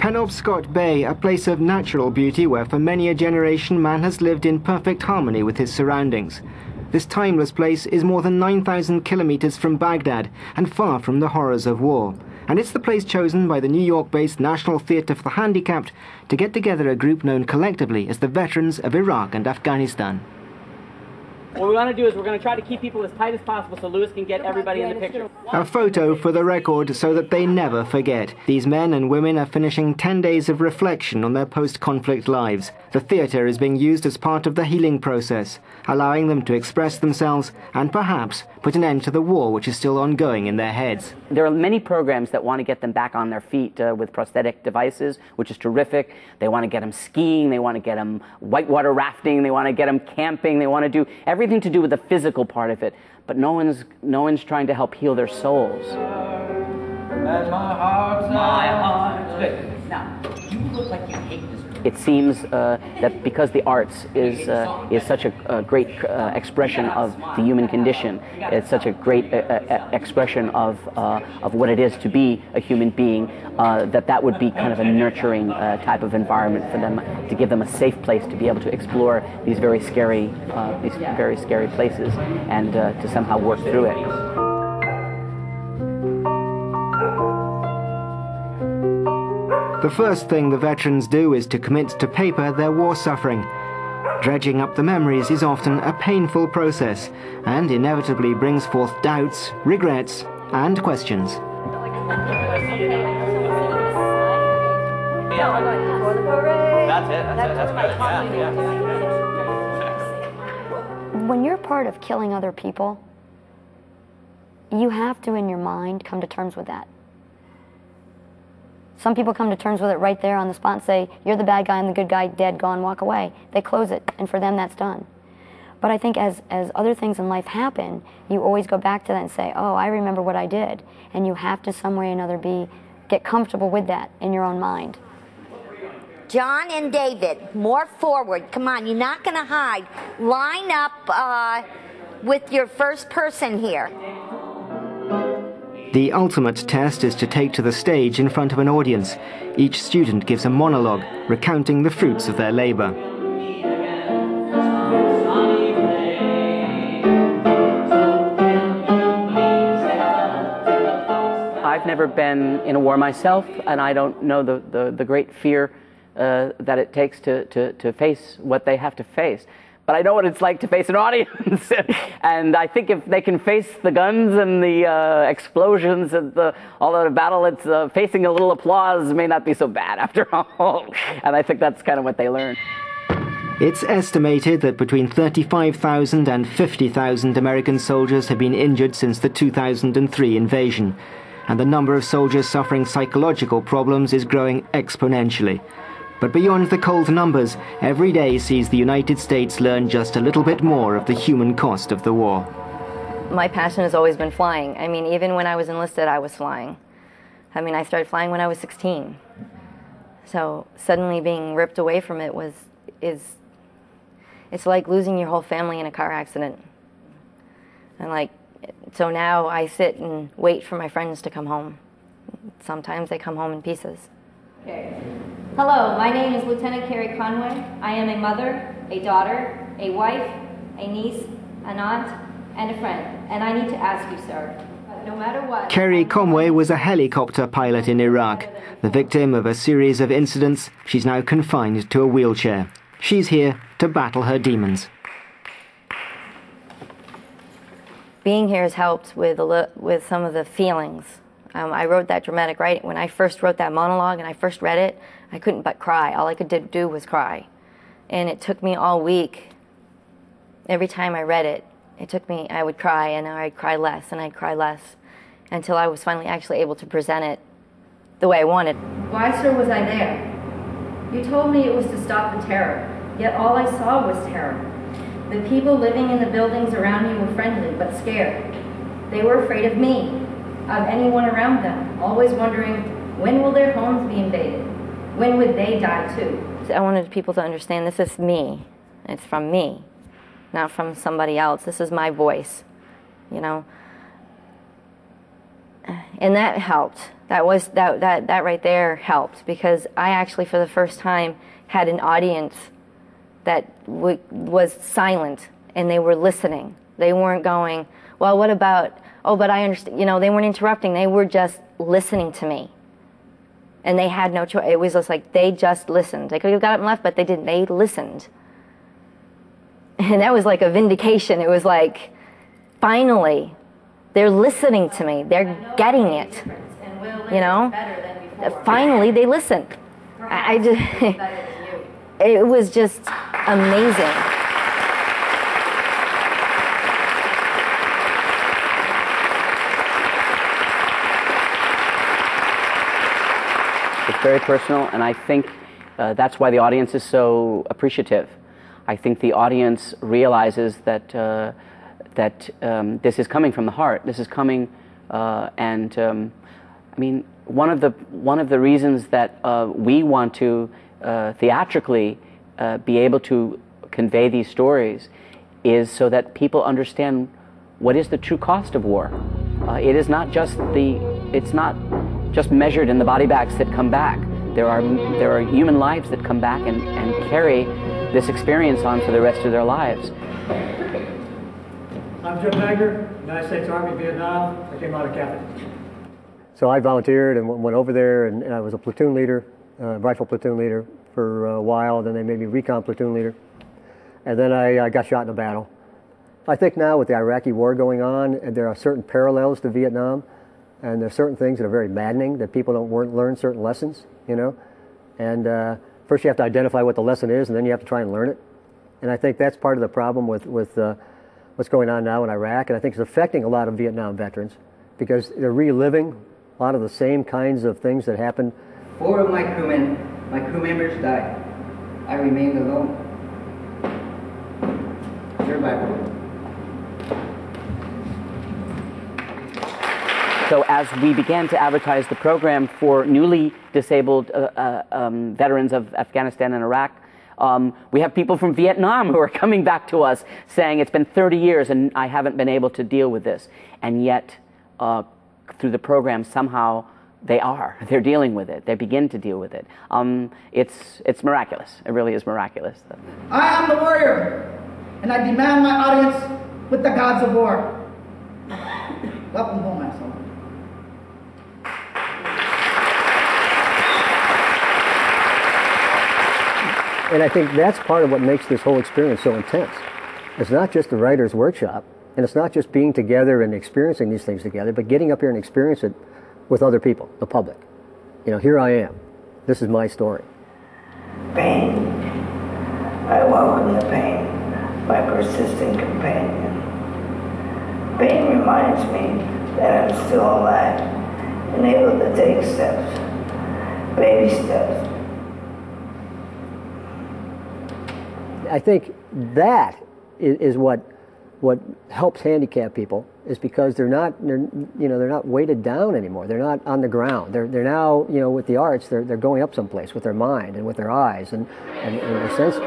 Penobscot Bay, a place of natural beauty where for many a generation man has lived in perfect harmony with his surroundings. This timeless place is more than 9,000 kilometers from Baghdad and far from the horrors of war. And it's the place chosen by the New York-based National Theatre for the Handicapped to get together a group known collectively as the Veterans of Iraq and Afghanistan. What we want to do is we're going to try to keep people as tight as possible so Lewis can get everybody in the picture. A photo for the record so that they never forget. These men and women are finishing 10 days of reflection on their post-conflict lives. The theatre is being used as part of the healing process, allowing them to express themselves and perhaps put an end to the war which is still ongoing in their heads. There are many programs that want to get them back on their feet with prosthetic devices, which is terrific. They want to get them skiing, they want to get them whitewater rafting, they want to get them camping, they want to do everything to do with the physical part of it, but no one's trying to help heal their souls. And my heart. Good. Now, you look like you hate this. It seems that because the arts is such a great expression of the human condition, it's such a great expression of what it is to be a human being, that would be kind of a nurturing type of environment for them, to give them a safe place to be able to explore these very scary places and to somehow work through it. The first thing the veterans do is to commit to paper their war suffering. Dredging up the memories is often a painful process and inevitably brings forth doubts, regrets, and questions. When you're part of killing other people, you have to, in your mind, come to terms with that. Some people come to terms with it right there on the spot and say, you're the bad guy, I'm the good guy, dead, gone, walk away. They close it, and for them that's done. But I think as other things in life happen, you always go back to that and say, oh, I remember what I did. And you have to some way or another get comfortable with that in your own mind. John and David, more forward. Come on, you're not going to hide. Line up with your first person here. The ultimate test is to take to the stage in front of an audience. Each student gives a monologue, recounting the fruits of their labor. I've never been in a war myself, and I don't know the great fear that it takes to face what they have to face. But I know what it's like to face an audience, and I think if they can face the guns and the explosions and all of the battle, it's facing a little applause may not be so bad after all. And I think that's kind of what they learn. It's estimated that between 35,000 and 50,000 American soldiers have been injured since the 2003 invasion, and the number of soldiers suffering psychological problems is growing exponentially. But beyond the cold numbers, every day sees the United States learn just a little bit more of the human cost of the war. My passion has always been flying. I mean, even when I was enlisted, I was flying. I mean, I started flying when I was 16. So suddenly being ripped away from it it's like losing your whole family in a car accident. And so now I sit and wait for my friends to come home. Sometimes they come home in pieces. Okay. Hello, my name is Lieutenant Carrie Conway. I am a mother, a daughter, a wife, a niece, an aunt, and a friend. And I need to ask you, sir, no matter what... Carrie Conway was a helicopter pilot in Iraq. The victim of a series of incidents, she's now confined to a wheelchair. She's here to battle her demons. Being here has helped with some of the feelings. I wrote that dramatic writing. When I first wrote that monologue and I first read it, I couldn't but cry. All I could do was cry. And it took me all week. Every time I read it, I would cry, and I'd cry less, and I'd cry less, until I was finally actually able to present it the way I wanted. Why, sir, was I there? You told me it was to stop the terror, yet all I saw was terror. The people living in the buildings around me were friendly, but scared. They were afraid of me, of anyone around them, always wondering, when will their homes be invaded? When would they die too? I wanted people to understand this is me. It's from me, not from somebody else. This is my voice, you know. And that helped. That right there helped, because I actually, for the first time, had an audience that was silent, and they were listening. They weren't going, well, what about, oh, but I understand, you know, they weren't interrupting. They were just listening to me. And they had no choice. It was just like they just listened. They could have got up and left, but they didn't. They listened. And that was like a vindication. It was like, finally, they're listening to me. They're getting it. You know? Finally, they listened. I just, it was just amazing. It's very personal, and I think that's why the audience is so appreciative. I think the audience realizes that this is coming from the heart. This is coming, I mean, one of the reasons that we want to theatrically be able to convey these stories is so that people understand what is the true cost of war. It is not just it's not just measured in the body bags that come back. There are human lives that come back and carry this experience on for the rest of their lives. I'm Jim Wagner, United States Army, Vietnam. I came out of captain. So I volunteered and went over there, and I was a platoon leader, rifle platoon leader for a while. Then they made me recon platoon leader, and then I got shot in a battle. I think now with the Iraqi war going on, there are certain parallels to Vietnam, and there are certain things that are very maddening, that people don't learn certain lessons, you know. And first you have to identify what the lesson is, and then you have to try and learn it. And I think that's part of the problem with what's going on now in Iraq, and I think it's affecting a lot of Vietnam veterans because they're reliving a lot of the same kinds of things that happened. 4 of my crewmen, my crew members died. I remained alone. Survivor. So as we began to advertise the program for newly disabled veterans of Afghanistan and Iraq, we have people from Vietnam who are coming back to us saying it's been 30 years and I haven't been able to deal with this. And yet, through the program, somehow they're dealing with it. They begin to deal with it. It's miraculous. It really is miraculous. I am the warrior, and I demand my audience with the gods of war. Welcome home, asshole. And I think that's part of what makes this whole experience so intense. It's not just the writer's workshop, and it's not just being together and experiencing these things together, but getting up here and experience it with other people, the public. You know, here I am. This is my story. Pain. I welcome the pain, my persistent companion. Pain reminds me that I'm still alive and able to take steps, baby steps. I think that is what helps handicapped people, is because they're not weighted down anymore. They're not on the ground. They're now, you know, with the arts, they're going up someplace with their mind and with their eyes and their senses.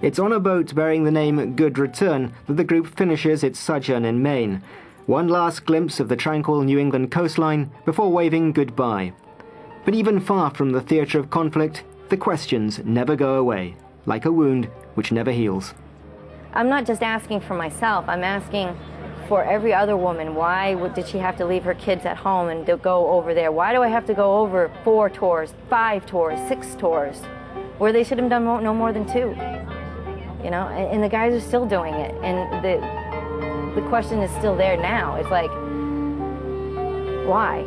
It's on a boat bearing the name Good Return that the group finishes its sojourn in Maine. One last glimpse of the tranquil New England coastline before waving goodbye. But even far from the theatre of conflict, the questions never go away, like a wound which never heals. I'm not just asking for myself, I'm asking for every other woman. Why did she have to leave her kids at home and go over there? Why do I have to go over 4 tours, 5 tours, 6 tours, where they should have done no more than 2? You know, and the guys are still doing it, and the question is still there now. It's like, why?